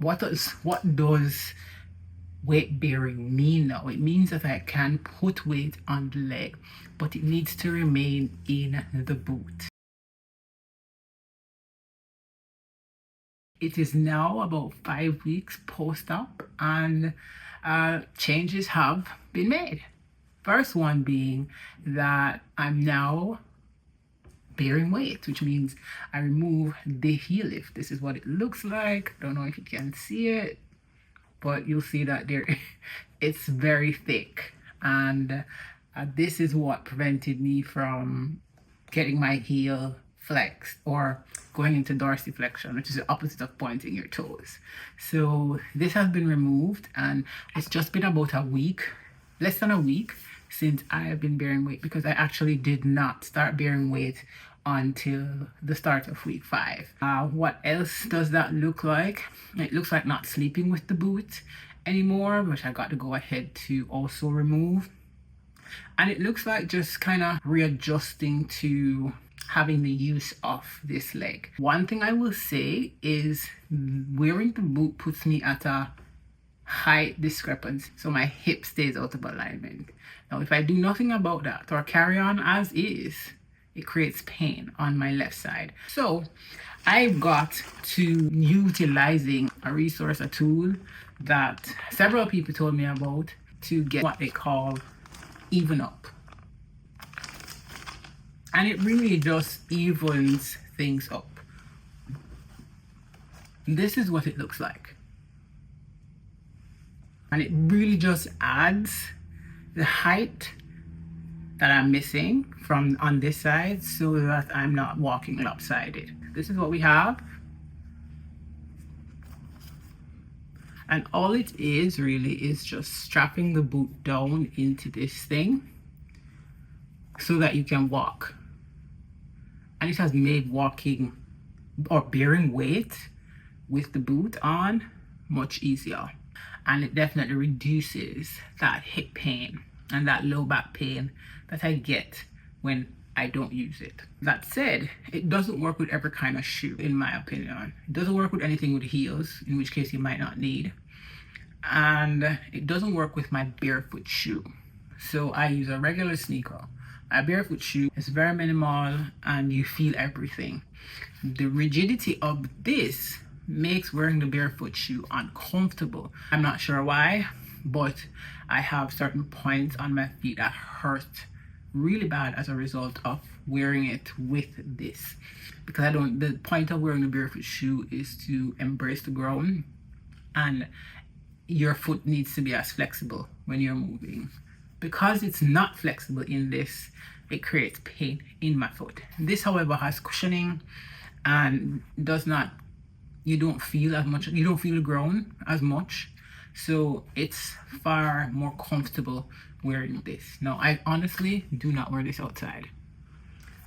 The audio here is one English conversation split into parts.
What does weight bearing mean now? It means that I can put weight on the leg, but it needs to remain in the boot. It is now about 5 weeks post-op, and changes have been made. First one being that I'm now bearing weight, which means I remove the heel lift. This is what it looks like. Don't know if you can see it, but you'll see that there it's very thick, and this is what prevented me from getting my heel flexed or going into dorsiflexion, which is the opposite of pointing your toes. So this has been removed, and it's just been about a week, less than a week, since I have been bearing weight, because I actually did not start bearing weight until the start of week 5. What else does that look like? It looks like not sleeping with the boot anymore, which I got to go ahead to also remove. And it looks like just kind of readjusting to having the use of this leg. One thing I will say is wearing the boot puts me at a height discrepancy, so my hip stays out of alignment. Now if I do nothing about that or carry on as is, it creates pain on my left side. So I got to utilizing a resource, a tool that several people told me about, to get what they call even up. And it really just evens things up. This is what it looks like. And it really just adds the height that I'm missing from on this side, so that I'm not walking lopsided. This is what we have. And all it is really is just strapping the boot down into this thing so that you can walk. And it has made walking or bearing weight with the boot on much easier. And it definitely reduces that hip pain and that low back pain that I get when I don't use it. That said, it doesn't work with every kind of shoe, in my opinion. It doesn't work with anything with heels, in which case you might not need. And it doesn't work with my barefoot shoe. So I use a regular sneaker. A barefoot shoe is very minimal and you feel everything. The rigidity of this makes wearing the barefoot shoe uncomfortable. I'm not sure why, but I have certain points on my feet that hurt really bad as a result of wearing it with this. Because the point of wearing the barefoot shoe is to embrace the ground, and your foot needs to be as flexible when you're moving. Because it's not flexible in this, it creates pain in my foot. This, however, has cushioning and you don't feel as much, you don't feel the ground as much. So it's far more comfortable wearing this. Now, I honestly do not wear this outside.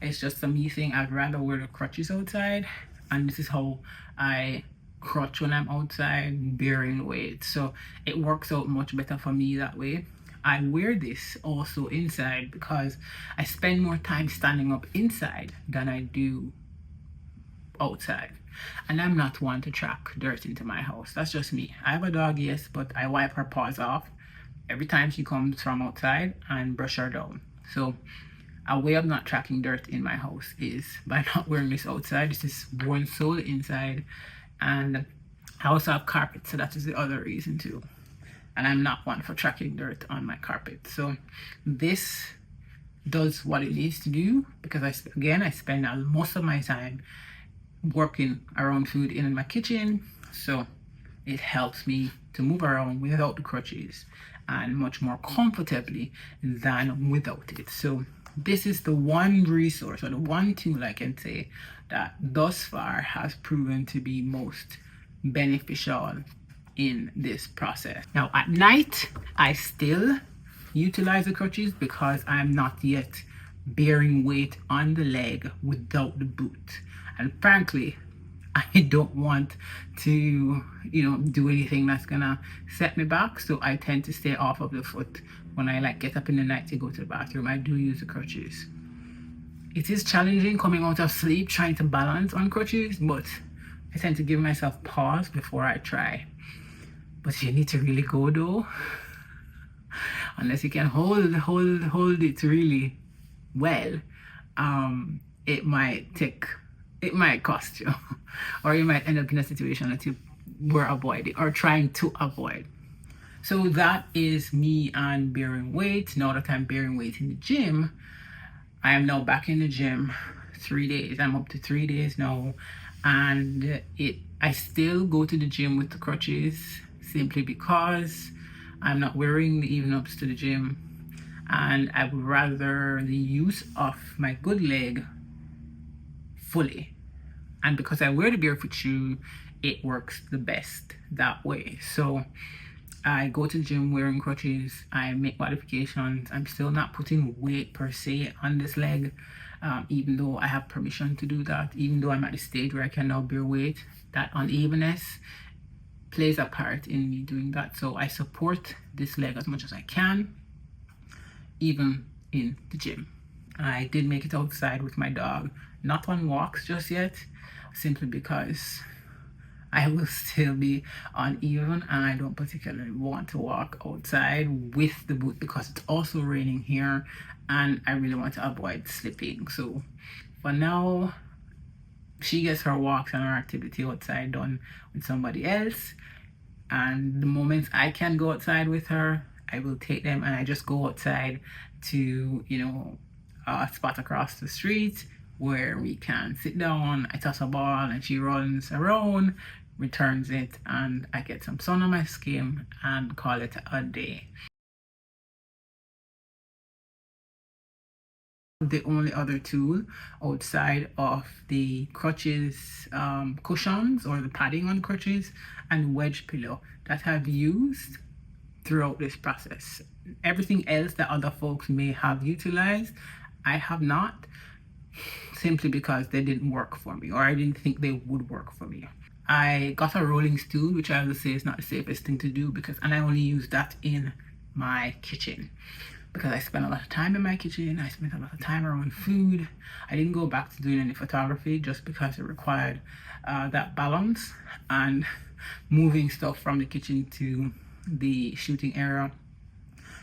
It's just a me thing. I'd rather wear the crutches outside, and this is how I crutch when I'm outside bearing weight. So it works out much better for me that way. I wear this also inside because I spend more time standing up inside than I do outside. And I'm not one to track dirt into my house. That's just me. I have a dog, yes, but I wipe her paws off every time she comes from outside and brush her down. So a way of not tracking dirt in my house is by not wearing this outside. This is worn solely inside, and I also have carpet, so that is the other reason too. And I'm not one for tracking dirt on my carpet. So this does what it needs to do, because I spend most of my time working around food in my kitchen. So it helps me to move around without the crutches and much more comfortably than without it. So this is the one resource, or the one tool I can say that thus far has proven to be most beneficial in this process. Now at night, I still utilize the crutches because I'm not yet bearing weight on the leg without the boot. And frankly, I don't want to, do anything that's gonna set me back. So I tend to stay off of the foot. When I get up in the night to go to the bathroom, I do use the crutches. It is challenging coming out of sleep trying to balance on crutches, but I tend to give myself pause before I try. But you need to really go though. Unless you can hold it really well, it might cost you, or you might end up in a situation that you were avoiding or trying to avoid. So that is me and bearing weight. Now that I'm bearing weight in the gym, I am now back in the gym 3 days. I'm up to 3 days now, and I still go to the gym with the crutches simply because I'm not wearing the even ups to the gym, and I would rather the use of my good leg fully. And because I wear the barefoot shoe, it works the best that way. So I go to the gym wearing crutches. I make modifications. I'm still not putting weight per se on this leg, even though I have permission to do that. Even though I'm at the stage where I can now bear weight, that unevenness plays a part in me doing that. So I support this leg as much as I can, even in the gym. I did make it outside with my dog, not on walks just yet, simply because I will still be uneven and I don't particularly want to walk outside with the boot because it's also raining here and I really want to avoid slipping. So for now, she gets her walks and her activity outside done with somebody else, and the moments I can go outside with her, I will take them, and I just go outside to, a spot across the street where we can sit down. I toss a ball and she runs around, returns it, and I get some sun on my skin and call it a day. The only other tool outside of the crutches cushions or the padding on crutches and wedge pillow that I've used throughout this process. Everything else that other folks may have utilized, I have not, simply because they didn't work for me, or I didn't think they would work for me. I got a rolling stool, which I will say is not the safest thing to do, and I only use that in my kitchen because I spend a lot of time in my kitchen. I spent a lot of time around food. I didn't go back to doing any photography just because it required that balance, and moving stuff from the kitchen to the shooting area,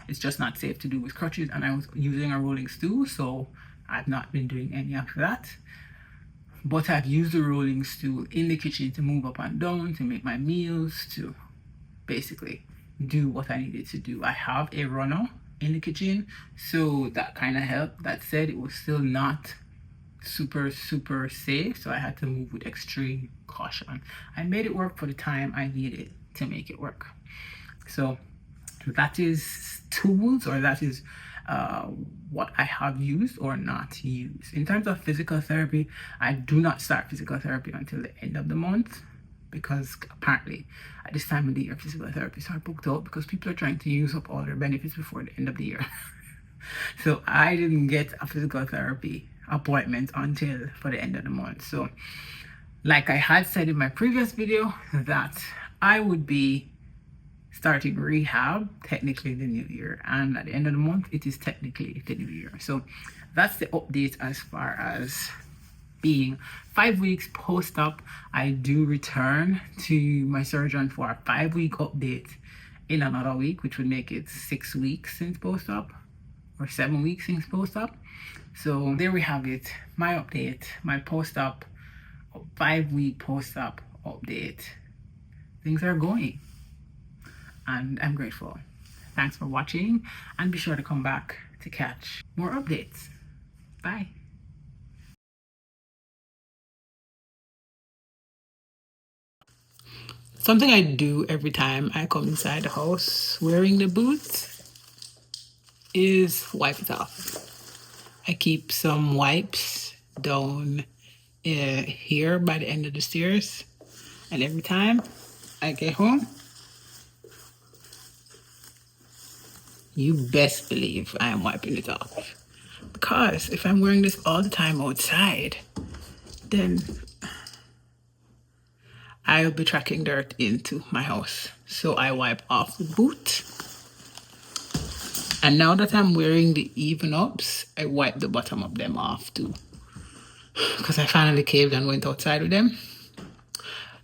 it's just not safe to do with crutches, and I was using a rolling stool, so I've not been doing any of that. But I've used the rolling stool in the kitchen to move up and down, to make my meals, to basically do what I needed to do. I have a runner in the kitchen, so that kind of helped. That said, it was still not super safe, so I had to move with extreme caution. I made it work for the time I needed to make it work. So that is tools, or that is what I have used or not used. In terms of physical therapy, I do not start physical therapy until the end of the month, because apparently at this time of the year physical therapists are booked out because people are trying to use up all their benefits before the end of the year. So I didn't get a physical therapy appointment until for the end of the month. So like I had said in my previous video, that I would be starting rehab technically the new year, and at the end of the month it is technically the new year. So that's the update as far as being 5 weeks post-op. I do return to my surgeon for a 5-week update in another week, which would make it 6 weeks since post-op, or 7 weeks since post-op. So there we have it, my update, my post-op 5-week post-op update. Things are going, and I'm grateful. Thanks for watching, and be sure to come back to catch more updates. Bye. Something I do every time I come inside the house wearing the boots is wipe it off. I keep some wipes down here by the end of the stairs, and every time I get home, you best believe I am wiping it off. Because if I'm wearing this all the time outside, then I'll be tracking dirt into my house. So I wipe off the boot. And now that I'm wearing the even ups, I wipe the bottom of them off too, because I finally caved and went outside with them.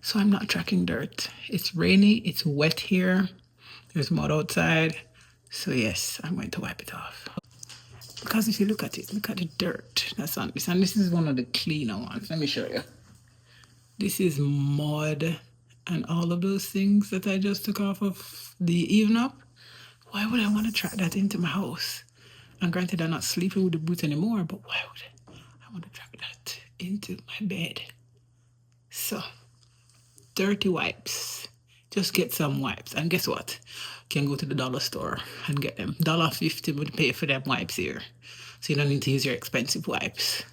so I'm not tracking dirt. It's rainy, it's wet here, there's mud outside, so yes, I'm going to wipe it off. Because if you look at it, look at the dirt that's on this, and this is one of the cleaner ones. Let me show you. This is mud and all of those things that I just took off of the even up. Why would I want to track that into my house? And granted, I'm not sleeping with the boots anymore, but why would I want to track that into my bed? So, dirty wipes. Just get some wipes. And guess what? You can go to the dollar store and get them. $1.50 would pay for them wipes here. So you don't need to use your expensive wipes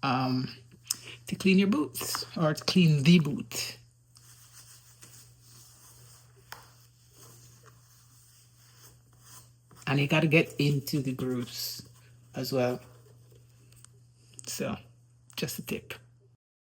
to clean your boots or to clean the boot. And you got to get into the grooves as well. So, just a tip.